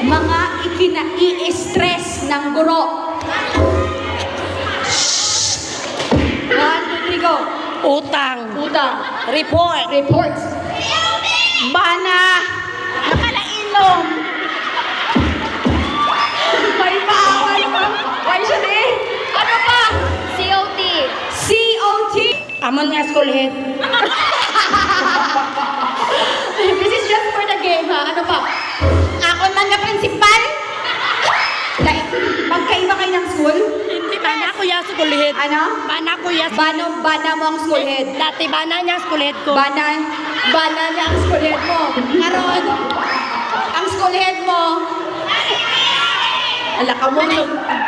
Mga ikinai-stress ng guro. 1, 2, 3, go. Utang. Utang. Report. Reports. Bana. Nakalailong. May bawal pa. Why siya din? Ano pa? COT. COT. Amon nga school head. This is just for the game, ha? Ano pa? Ako man nga principal. Like, magkaiba kayo ng school? Hindi bana ko ya school head. Ano? Bana ko ya. Bana mo ang school head. Dati bana niya school head ko. Bana niya ang school head mo. Karon, ang school head mo, ala ka mo,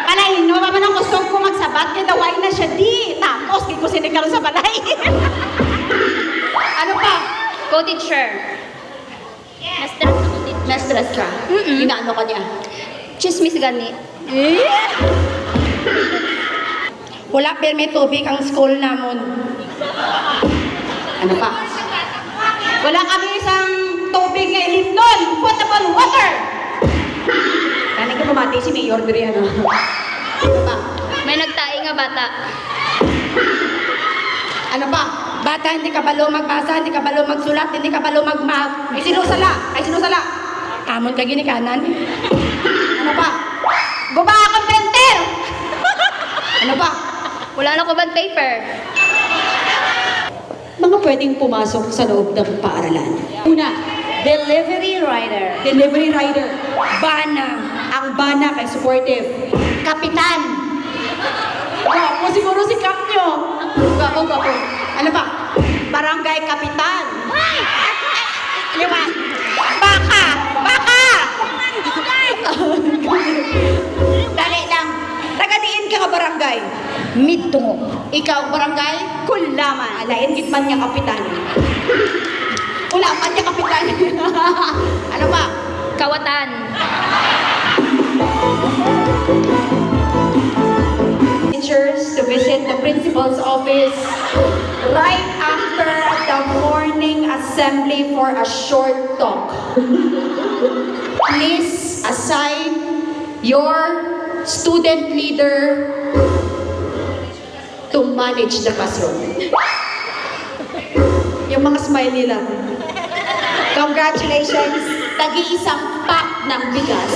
palay, no, mama nang gusto ko magsabat, kaya daway na siya di. Tapos, di ko sinigaro sa balay. Ano pa? Co-teacher. Na-stress ako teacher. Na-stress ka? Inaano ka niya? Chismis gani. Wala permit tubig ang school namon. Ano pa? Wala kami isang tubig na ilindol. Potable water. Kani ko pumati si Mayor Dre, ano? Ano pa? May nagtae nga bata. Ano pa? Bata, hindi ka balo magbasa, hindi ka balo magsulat, hindi ka balo magmag. Ay sinusala. Ay sinusala. Amon ka gini kanan. Ano pa? Guba kang printer. Ano pa? Wala na ko bag paper. Mga pwedeng pumasok sa loob ng paaralan. Una, delivery rider. Delivery rider. Bana. Ang bana kay supportive. Kapitan. Gwapo siguro si Kap nyo. Gwapo. Ano pa? Barangay kapitan. Liwan. Baka. Dali lang. Tagadiin ka ka barangay. Midtungo. Ikaw barangay Kulaman. Alain gitman niya kapitan. Kulaman niya kapitan. Ano pa? Kawatan. Teachers to visit the principal's office right after the morning assembly for a short talk. Please assign your student leader to manage the classroom. Yung mga smiley lang. Congratulations, tagi-isang pack ng bigas.